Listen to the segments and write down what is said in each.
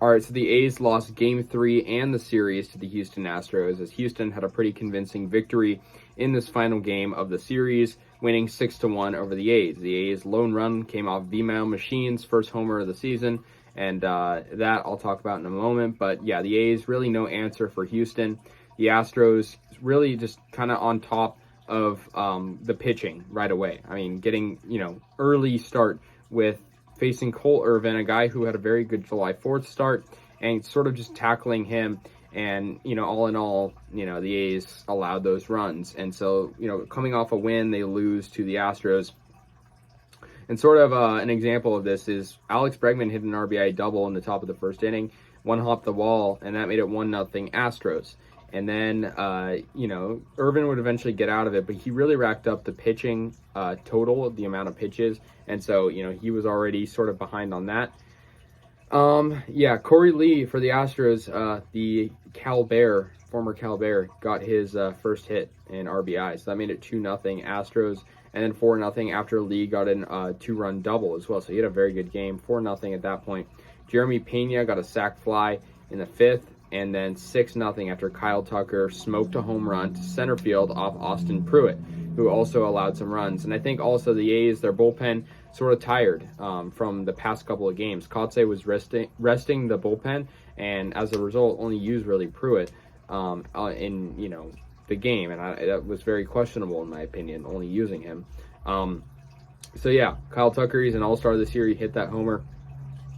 All right, so the A's lost Game 3 and the series to the Houston Astros, as Houston had a pretty convincing victory in this final game of the series, winning 6-1 over the A's. The A's lone run came off Vimael Machin's first homer of the season, and that I'll talk about in a moment. But yeah, the A's really no answer for Houston. The Astros really just kind of on top of the pitching right away. I mean, getting, early start with facing Cole Irvin, a guy who had a very good July 4th start, and sort of just tackling him. And, all in all, the A's allowed those runs. And so, coming off a win, they lose to the Astros. And sort of an example of this is Alex Bregman hit an RBI double in the top of the first inning, one hopped the wall, and that made it 1-0 Astros. And then, Irvin would eventually get out of it, but he really racked up the pitching total, the amount of pitches. And so, he was already sort of behind on that. Corey Lee for the Astros, the former Cal Bear, got his first hit in RBI. So that made it 2-0 Astros. And then 4-0 after Lee got in a 2-run double as well. So he had a very good game, 4-0 at that point. Jeremy Pena got a sac fly in the 5th. And then 6-0 after Kyle Tucker smoked a home run to center field off Austin Pruitt, who also allowed some runs. And I think also the A's, their bullpen, sort of tired from the past couple of games. Kotsay was resting the bullpen, and as a result, only used really Pruitt in the game, and that was very questionable in my opinion, only using him. Kyle Tucker, he's an all-star this year. He hit that homer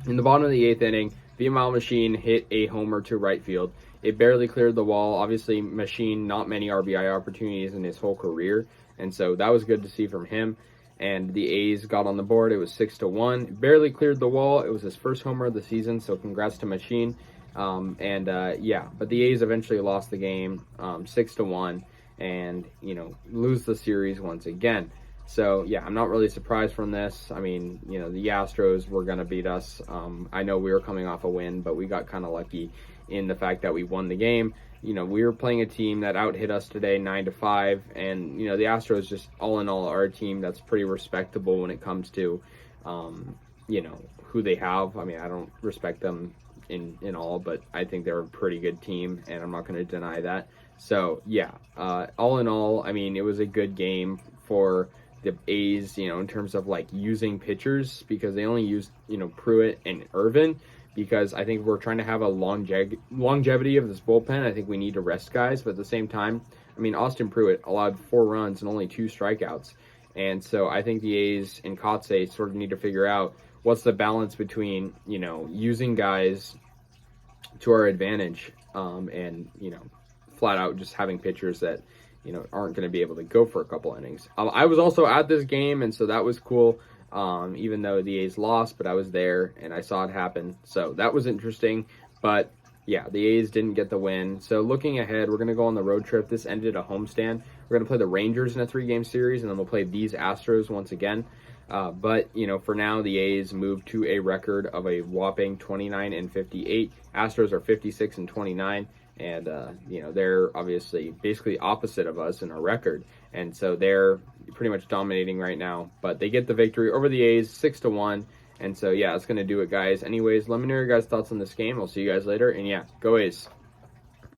in the bottom of the 8th inning. Vimael Machin hit a homer to right field. It barely cleared the wall. Obviously, Machin, not many RBI opportunities in his whole career, and so that was good to see from him. And the A's got on the board. It was 6-1. It barely cleared the wall. It was his first homer of the season, so congrats to Machin. But the A's eventually lost the game 6-1 and, lose the series once again. So, I'm not really surprised from this. I mean, the Astros were going to beat us. I know we were coming off a win, but we got kind of lucky in the fact that we won the game. We were playing a team that out-hit us today 9-5, and, the Astros just all in all are a team that's pretty respectable when it comes to, who they have. I mean, I don't respect them in all, but I think they're a pretty good team, and I'm not going to deny that. So, all in all, I mean, it was a good game for the A's, in terms of like using pitchers, because they only used, Pruitt and Irvin, because I think we're trying to have a longevity of this bullpen. I think we need to rest guys, but at the same time, I mean, Austin Pruitt allowed 4 runs and only 2 strikeouts. And so I think the A's and Kotsay sort of need to figure out what's the balance between, using guys to our advantage and, flat out just having pitchers that, aren't going to be able to go for a couple innings. I was also at this game, and so that was cool, even though the A's lost, but I was there, and I saw it happen. So that was interesting, but the A's didn't get the win. So looking ahead, we're going to go on the road trip. This ended a homestand. We're going to play the Rangers in a 3-game series, and then we'll play these Astros once again. But for now, the A's moved to a record of a whopping 29-58. Astros are 56-29. And, they're obviously basically opposite of us in our record. And so they're pretty much dominating right now. But they get the victory over the A's 6-1. And so, that's going to do it, guys. Anyways, let me know your guys' thoughts on this game. I'll see you guys later. And, go A's.